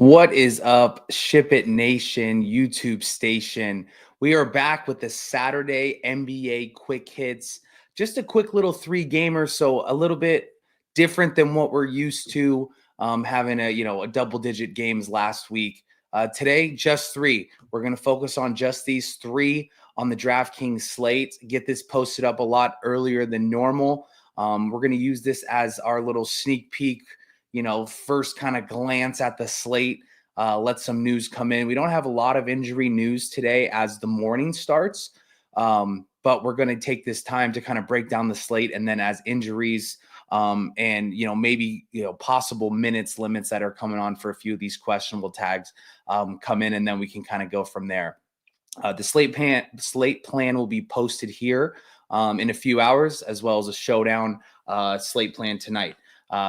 What is up, Ship It Nation YouTube station? We are back with the Saturday NBA quick hits. Just a quick little 3-gamer, so a little bit different than what we're used to, having a double-digit games last week. Today, just 3. We're going to focus on just these 3 on the DraftKings slate. Get this posted up a lot earlier than normal. We're going to use this as our little sneak peek, first kind of glance at the slate, let some news come in. We don't have a lot of injury news today as the morning starts, but we're going to take this time to kind of break down the slate. And then as injuries and, maybe, possible minutes limits that are coming on for a few of these questionable tags come in, and then we can kind of go from there. The slate plan will be posted here in a few hours, as well as a showdown slate plan tonight.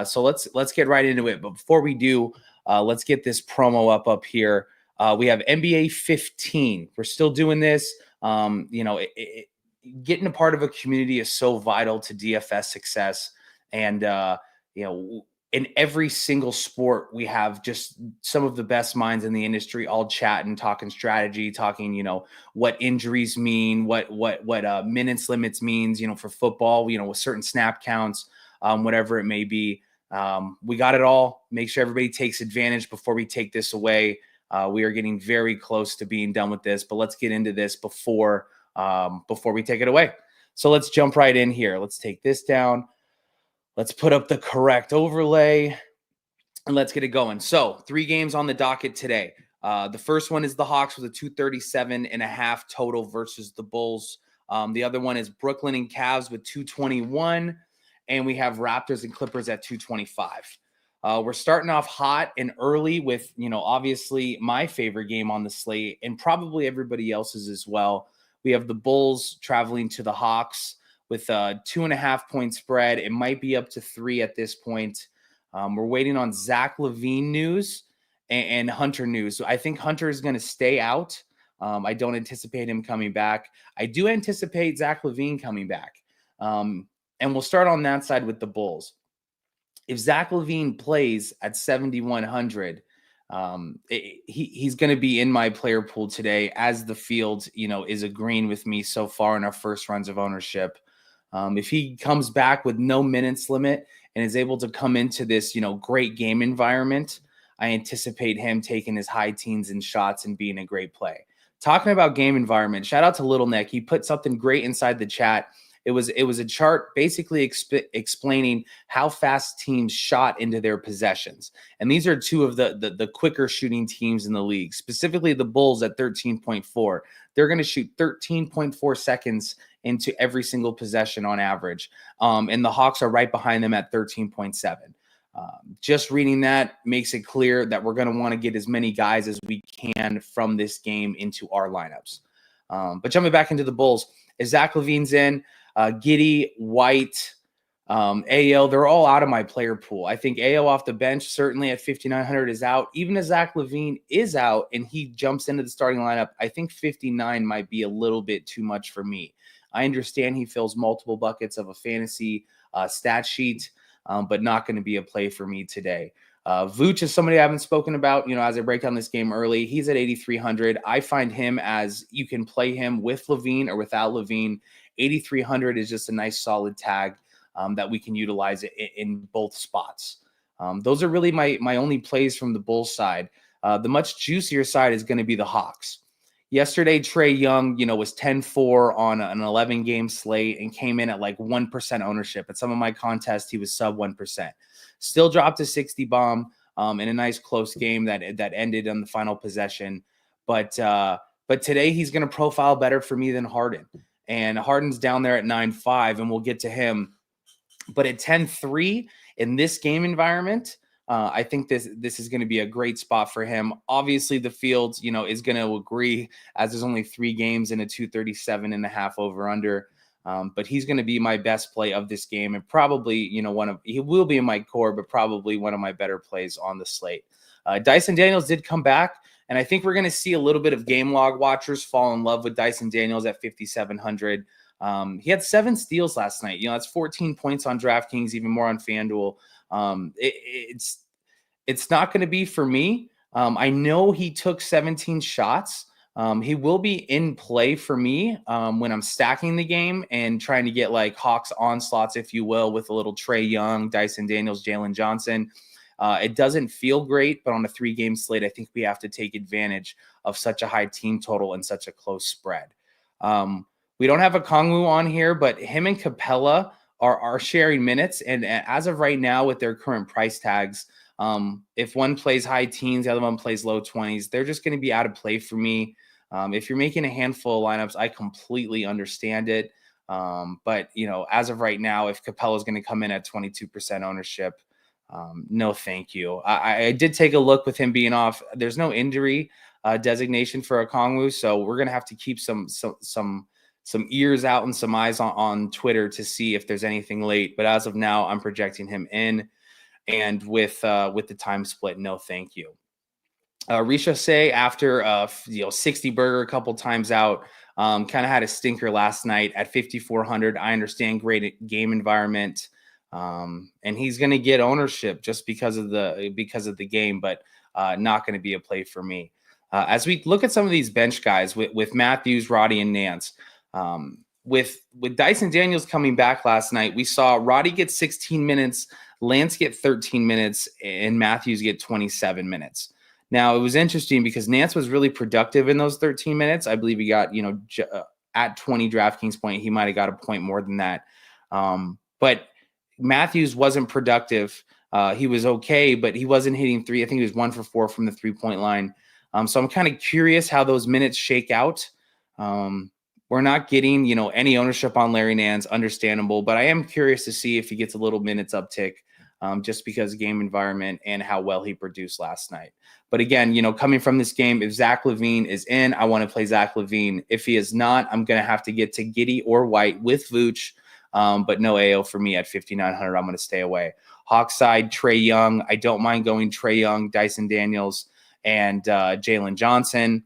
So let's get right into it. But before we do, let's get this promo up here. We have NBA 15. We're still doing this. Getting a part of a community is so vital to DFS success. And, in every single sport, we have just some of the best minds in the industry all chatting, talking strategy, talking, what injuries mean, what minutes limits means, for football, with certain snap counts. Whatever it may be. We got it all. Make sure everybody takes advantage before we take this away. We are getting very close to being done with this, but let's get into this before we take it away. So let's jump right in here. Let's take this down. Let's put up the correct overlay and let's get it going. So 3 games on the docket today. The first one is the Hawks with a 237.5 total versus the Bulls. The other one is Brooklyn and Cavs with 221. And we have Raptors and Clippers at 225. We're starting off hot and early with, obviously my favorite game on the slate and probably everybody else's as well. We have the Bulls traveling to the Hawks with a 2.5-point spread. It might be up to 3 at this point. We're waiting on Zach LaVine news and Hunter news. So I think Hunter is going to stay out. I don't anticipate him coming back. I do anticipate Zach LaVine coming back. And we'll start on that side with the Bulls. If Zach LaVine plays at 7,100, he's going to be in my player pool today as the field, is agreeing with me so far in our first runs of ownership. If he comes back with no minutes limit and is able to come into this, great game environment, I anticipate him taking his high teens and shots and being a great play. Talking about game environment, shout out to Little Nick. He put something great inside the chat. It was a chart basically explaining how fast teams shot into their possessions. And these are 2 of the quicker shooting teams in the league, specifically the Bulls at 13.4. They're going to shoot 13.4 seconds into every single possession on average. And the Hawks are right behind them at 13.7. Just reading that makes it clear that we're going to want to get as many guys as we can from this game into our lineups. But jumping back into the Bulls, as Zach LaVine's in, Giddey, White, AO, they're all out of my player pool. I think AO off the bench, certainly at 5,900 is out. Even as Zach LaVine is out and he jumps into the starting lineup, I think 59 might be a little bit too much for me. I understand he fills multiple buckets of a fantasy stat sheet, but not going to be a play for me today. Vooch is somebody I haven't spoken about, as I break down this game early. He's at 8,300. I find him as you can play him with LaVine or without LaVine. 8,300 is just a nice solid tag that we can utilize in both spots. Those are really my only plays from the Bulls side. The much juicier side is going to be the Hawks. Yesterday, Trae Young, was 10-4 on an 11-game slate and came in at like 1% ownership. At some of my contests, he was sub 1%. Still dropped a 60 bomb in a nice close game that ended on the final possession. But today he's going to profile better for me than Harden. And Harden's down there at 9.5, and we'll get to him. But at 10-3 in this game environment, I think this is going to be a great spot for him. Obviously, the field, is going to agree as there's only 3 games and a 237.5 over under. But he's going to be my best play of this game, and probably, he will be in my core, but probably one of my better plays on the slate. Dyson Daniels did come back, and I think we're going to see a little bit of game log watchers fall in love with Dyson Daniels at 5,700. He had 7 steals last night. That's 14 points on DraftKings, even more on FanDuel. It's not going to be for me. I know he took 17 shots. He will be in play for me when I'm stacking the game and trying to get like Hawks onslaughts, if you will, with a little Trae Young, Dyson Daniels, Jalen Johnson. It doesn't feel great, but on a 3-game slate, I think we have to take advantage of such a high team total and such a close spread. We don't have a Kongwu on here, but him and Capella are sharing minutes. And as of right now, with their current price tags, if one plays high teens, the other one plays low 20s, they're just going to be out of play for me. If you're making a handful of lineups, I completely understand it. But, as of right now, if Capella is going to come in at 22% ownership, no, thank you. I did take a look with him being off. There's no injury designation for Okongwu, so we're going to have to keep some ears out and some eyes on Twitter to see if there's anything late. But as of now, I'm projecting him in. And with the time split, no, thank you. Richose, after 60 burger a couple times out, kind of had a stinker last night at 5,400. I understand, great game environment, and he's going to get ownership just because of the game, but not going to be a play for me. As we look at some of these bench guys with Matthews, Roddy, and Nance, with Dyson Daniels coming back last night, we saw Roddy get 16 minutes, Lance get 13 minutes, and Matthews get 27 minutes. Now, it was interesting because Nance was really productive in those 13 minutes. I believe he got, at 20 DraftKings point, he might have got a point more than that. But Matthews wasn't productive. He was okay, but he wasn't hitting three. I think he was 1 for 4 from the 3-point line. So I'm kind of curious how those minutes shake out. We're not getting, any ownership on Larry Nance, understandable, but I am curious to see if he gets a little minutes uptick, just because game environment and how well he produced last night. But again, coming from this game, if Zach LaVine is in, I want to play Zach LaVine. If he is not, I'm going to have to get to Giddey or White with Vooch, but no AO for me at 5,900. I'm going to stay away. Hawks side, Trae Young. I don't mind going Trae Young, Dyson Daniels, and Jalen Johnson.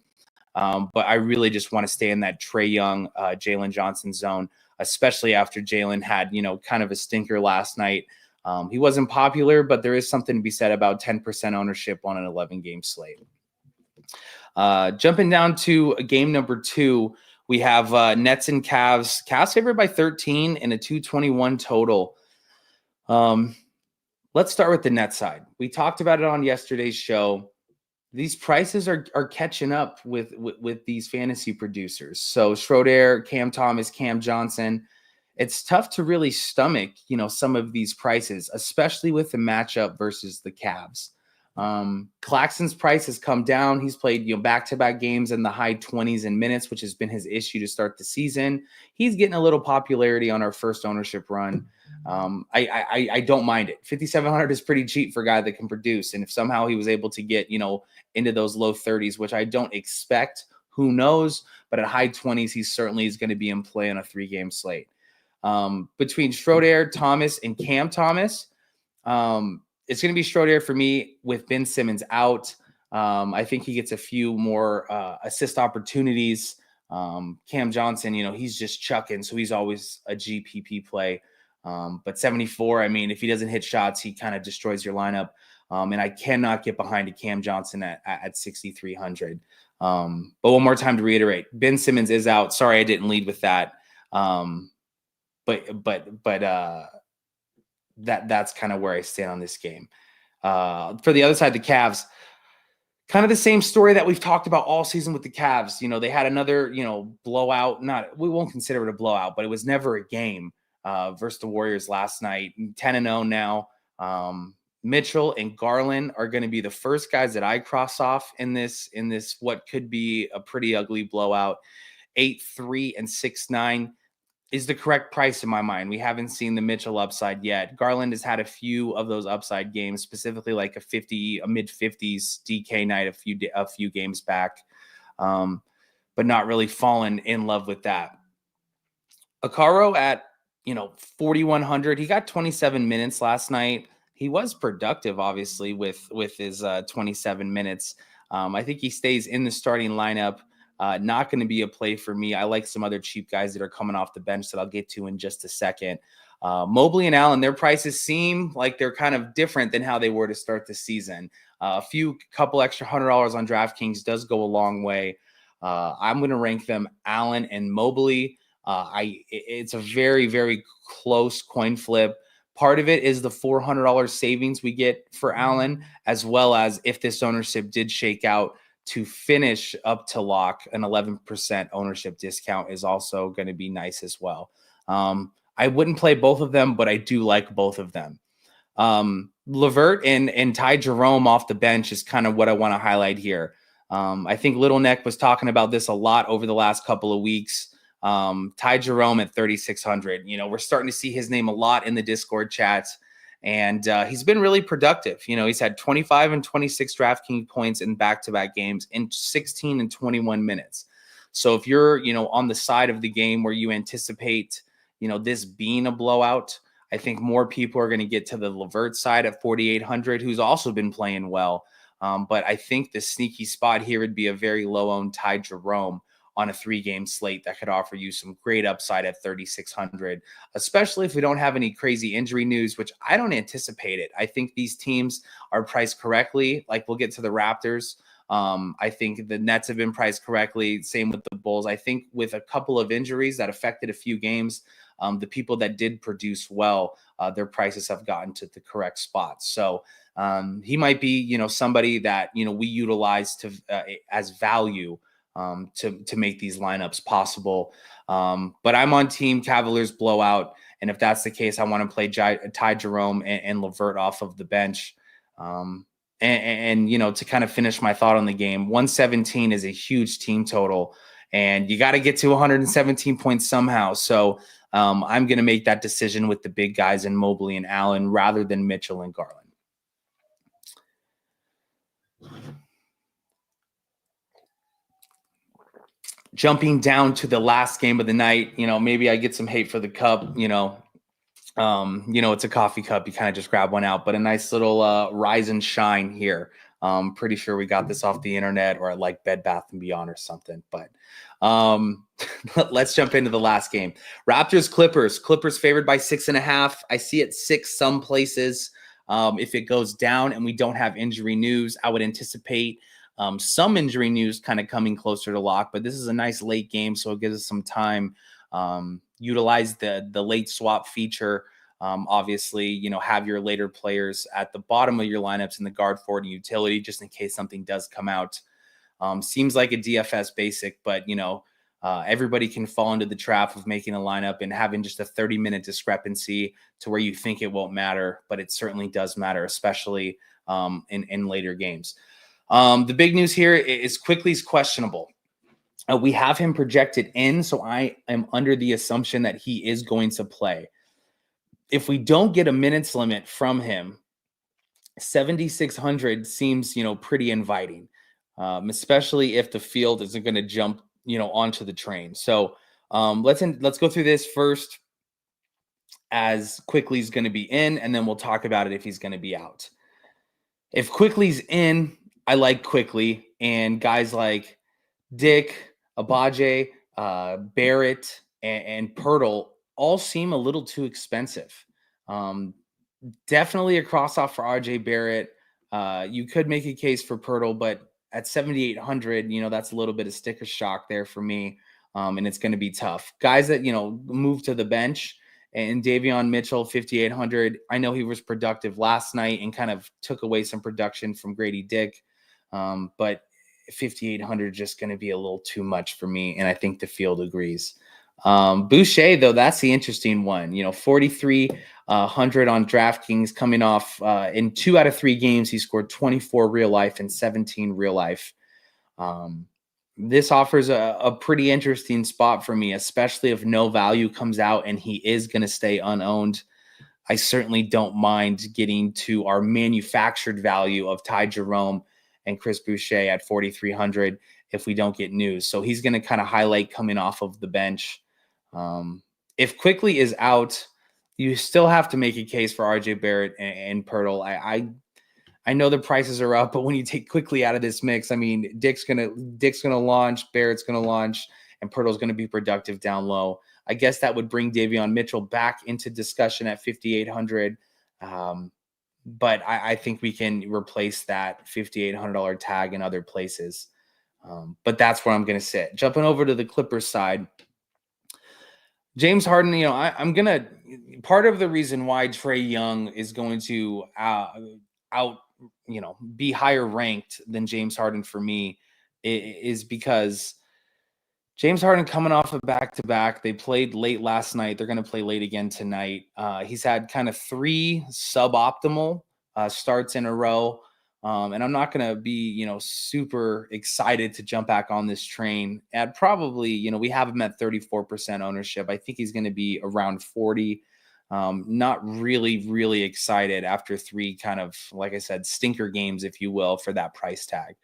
But I really just want to stay in that Trae Young, Jalen Johnson zone, especially after Jalen had, kind of a stinker last night. He wasn't popular, but there is something to be said about 10% ownership on an 11-game slate. Jumping down to game number 2, we have Nets and Cavs. Cavs favored by 13 and a 221 total. Let's start with the Nets side. We talked about it on yesterday's show. These prices are catching up with these fantasy producers. So Schroeder, Cam Thomas, Cam Johnson. It's tough to really stomach, some of these prices, especially with the matchup versus the Cavs. Claxton's price has come down. He's played, back-to-back games in the high 20s in minutes, which has been his issue to start the season. He's getting a little popularity on our first ownership run. I don't mind it. 5,700 is pretty cheap for a guy that can produce. And if somehow he was able to get, into those low 30s, which I don't expect, who knows? But at high 20s, he certainly is going to be in play on a 3-game slate. Between Schroeder, Thomas, and Cam Thomas, it's going to be Schroeder for me with Ben Simmons out. I think he gets a few more assist opportunities. Cam Johnson, he's just chucking, so he's always a GPP play. But 74, if he doesn't hit shots, he kind of destroys your lineup. And I cannot get behind a Cam Johnson at 6,300. But one more time to reiterate, Ben Simmons is out. Sorry, I didn't lead with that. But that's kind of where I stand on this game. For the other side, the Cavs, kind of the same story that we've talked about all season with the Cavs. They had another, blowout. We won't consider it a blowout, but it was never a game versus the Warriors last night. 10-0 now. Mitchell and Garland are going to be the first guys that I cross off in this what could be a pretty ugly blowout. 8-3 and 6-9 is the correct price in my mind. We haven't seen the Mitchell upside yet. Garland has had a few of those upside games, specifically like a mid-50s DK night a few games back, but not really fallen in love with that. Okaro at 4,100. He got 27 minutes last night. He was productive, obviously, with his 27 minutes. I think he stays in the starting lineup. Not going to be a play for me. I like some other cheap guys that are coming off the bench that I'll get to in just a second. Mobley and Allen, their prices seem like they're kind of different than how they were to start the season. A couple extra $100 on DraftKings does go a long way. I'm going to rank them Allen and Mobley. It's a very, very close coin flip. Part of it is the $400 savings we get for Allen, as well as if this ownership did shake out to finish up to lock, an 11% ownership discount is also going to be nice as well. I wouldn't play both of them, but I do like both of them. LeVert and Ty Jerome off the bench is kind of what I want to highlight here. I think Little Neck was talking about this a lot over the last couple of weeks. Ty Jerome at 3,600. We're starting to see his name a lot in the Discord chats, and he's been really productive. He's had 25 and 26 DraftKings points in back-to-back games in 16 and 21 minutes. So if you're, on the side of the game where you anticipate, this being a blowout, I think more people are going to get to the LeVert side at 4,800, who's also been playing well. But I think the sneaky spot here would be a very low-owned Ty Jerome on a 3-game slate that could offer you some great upside at 3,600, especially if we don't have any crazy injury news, which I don't anticipate it. I think these teams are priced correctly. Like, we'll get to the Raptors. I think the Nets have been priced correctly. Same with the Bulls. I think with a couple of injuries that affected a few games, the people that did produce well, their prices have gotten to the correct spots. So he might be, somebody that, we utilize to as value to make these lineups possible. But I'm on team Cavaliers blowout. And if that's the case, I want to play Ty Jerome and LeVert off of the bench. And to kind of finish my thought on the game, 117 is a huge team total, and you got to get to 117 points somehow. So I'm going to make that decision with the big guys in Mobley and Allen rather than Mitchell and Garland. Jumping down to the last game of the night, maybe I get some hate for the cup, it's a coffee cup. You kind of just grab one out, but a nice little rise and shine here. Pretty sure we got this off the internet or at like Bed Bath & Beyond or something. But let's jump into the last game. Raptors Clippers favored by 6.5. I see it 6 some places. If it goes down and we don't have injury news, I would anticipate some injury news kind of coming closer to lock. But this is a nice late game, so it gives us some time. Utilize the late swap feature. Obviously, have your later players at the bottom of your lineups in the guard, forward, and utility, just in case something does come out. Seems like a DFS basic, but, everybody can fall into the trap of making a lineup and having just a 30-minute discrepancy to where you think it won't matter, but it certainly does matter, especially in later games. The big news here is Quickly's questionable. We have him projected in, so I am under the assumption that he is going to play. If we don't get a minutes limit from him, 7,600 seems, pretty inviting, especially if the field isn't going to jump, onto the train. So let's go through this first as Quickly's going to be in, and then we'll talk about it if he's going to be out. If Quickly's in, I like Quickly, and guys like Dick, Abaje, Barrett, and Pirtle all seem a little too expensive. Definitely a cross-off for RJ Barrett. You could make a case for Pirtle, but at 7,800, that's a little bit of sticker shock there for me, and it's going to be tough. Guys that, move to the bench, and Davion Mitchell, 5,800. I know he was productive last night and kind of took away some production from Grady Dick, but 5,800 just going to be a little too much for me, and I think the field agrees. Boucher, though, that's the interesting one. 4,300 on DraftKings, coming off in 2 out of 3 games. He scored 24 real life and 17 real life. This offers a pretty interesting spot for me, especially if no value comes out and he is going to stay unowned. I certainly don't mind getting to our manufactured value of Ty Jerome and Chris Boucher at 4,300 if we don't get news. So he's going to kind of highlight coming off of the bench. If Quickly is out, you still have to make a case for RJ Barrett and Pirtle. I know the prices are up, but when you take Quickly out of this mix, I mean, Dick's gonna launch, Barrett's gonna launch, and Pirtle's going to be productive down low. I guess that would bring Davion Mitchell back into discussion at 5,800. But I think we can replace that $5,800 tag in other places. But that's where I'm going to sit. Jumping over to the Clippers side, James Harden, I'm going to – part of the reason why Trae Young is going to be higher ranked than James Harden for me is because James Harden coming off a back-to-back. They played late last night. They're going to play late again tonight. He's had kind of 3 suboptimal starts in a row. And I'm not going to be, super excited to jump back on this train at probably, we have him at 34% ownership. I think he's going to be around 40. Not really, really excited after 3 kind of, like I said, stinker games, if you will, for that price tag.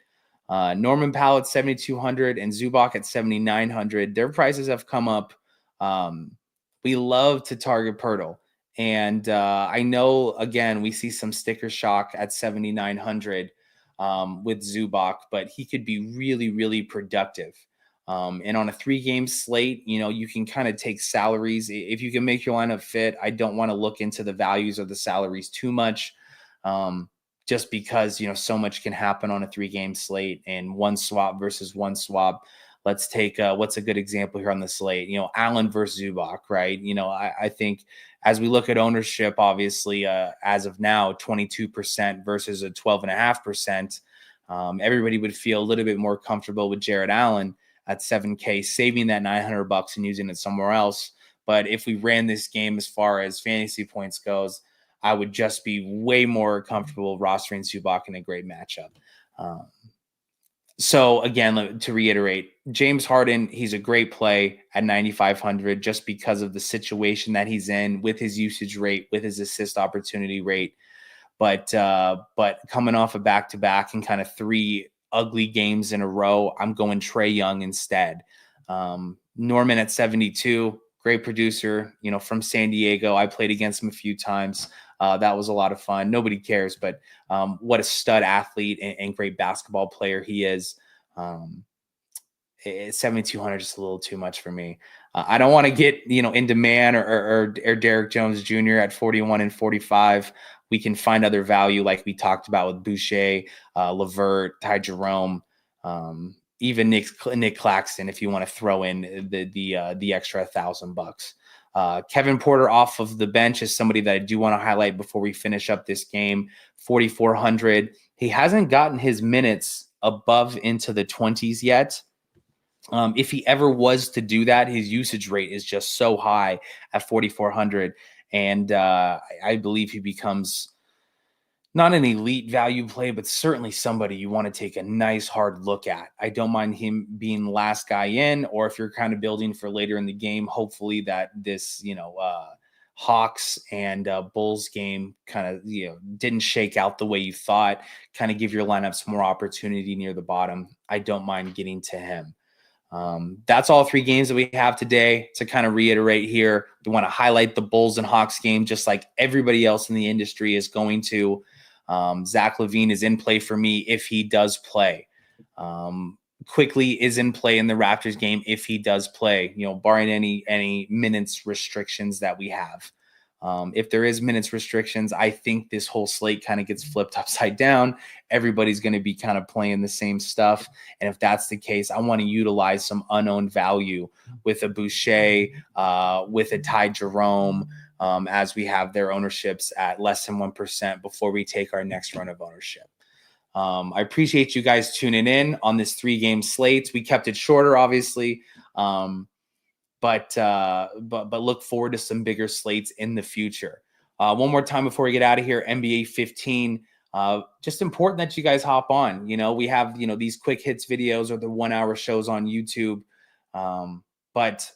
Norman Powell at 7,200 and Zubac at 7,900. Their prices have come up. We love to target Pirtle. And I know, again, we see some sticker shock at 7,900 with Zubac, but he could be really, really productive. And on a 3-game slate, you can kind of take salaries. If you can make your lineup fit, I don't want to look into the values of the salaries too much, just because, so much can happen on a 3-game slate and one swap versus one swap. Let's take what's a good example here on the slate, Allen versus Zubac, right? I think as we look at ownership, obviously, as of now, 22% versus a 12.5%, everybody would feel a little bit more comfortable with Jared Allen at 7K, saving that $900 and using it somewhere else. But if we ran this game as far as fantasy points goes, I would just be way more comfortable rostering Zubac in a great matchup. So again, to reiterate, James Harden, he's a great play at 9,500 just because of the situation that he's in with his usage rate, with his assist opportunity rate. But coming off a back-to-back and kind of 3 ugly games in a row, I'm going Trae Young instead. Norman at 72, great producer, from San Diego. I played against him a few times. That was a lot of fun. Nobody cares, but what a stud athlete and great basketball player he is. 7,200 is a little too much for me. I don't want to get into Man or Derek Jones Jr. at 41 and 45. We can find other value like we talked about with Boucher, LeVert, Ty Jerome, even Nick Claxton if you want to throw in the extra $1,000. Kevin Porter off of the bench is somebody that I do want to highlight before we finish up this game. 4,400. He hasn't gotten his minutes above into the 20s yet. If he ever was to do that, his usage rate is just so high at 4,400. And I believe he becomes not an elite value play, but certainly somebody you want to take a nice hard look at. I don't mind him being the last guy in, or if you're kind of building for later in the game, hopefully that this, Hawks and Bulls game kind of, didn't shake out the way you thought, kind of give your lineups more opportunity near the bottom. I don't mind getting to him. That's all 3 games that we have today. To kind of reiterate here, we want to highlight the Bulls and Hawks game, just like everybody else in the industry is going to. Zach LaVine is in play for me if he does play. Quickly is in play in the Raptors game if he does play, barring any minutes restrictions that we have. If there is minutes restrictions, I think this whole slate kind of gets flipped upside down. Everybody's going to be kind of playing the same stuff. And if that's the case, I want to utilize some unowned value with a Boucher, with a Ty Jerome, as we have their ownerships at less than 1% before we take our next run of ownership. I appreciate you guys tuning in on this 3-game slate. We kept it shorter, obviously, but look forward to some bigger slates in the future. One more time before we get out of here, NBA 15. Just important that you guys hop on. We have these quick hits videos or the 1-hour shows on YouTube, but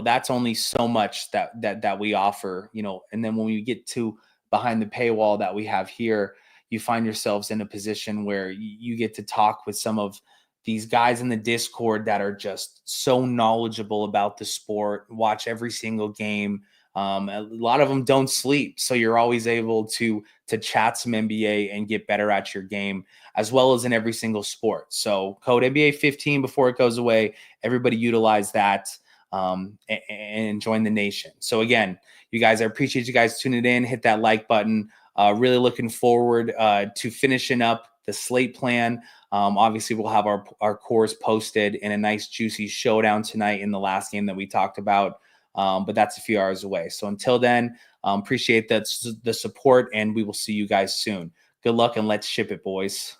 that's only so much that we offer. And then when we get to behind the paywall that we have here, you find yourselves in a position where you get to talk with some of these guys in the Discord that are just so knowledgeable about the sport, watch every single game, A lot of them don't sleep, so you're always able to chat some NBA and get better at your game, as well as in every single sport. So code NBA 15 before it goes away. Everybody utilize that and join the nation. So again, you guys, I appreciate you guys tuning in. Hit that like button. Really looking forward to finishing up the slate plan. Obviously, we'll have our cores posted in a nice juicy showdown tonight in the last game that we talked about. But that's a few hours away. So until then, appreciate the support, and we will see you guys soon. Good luck, and let's ship it, boys.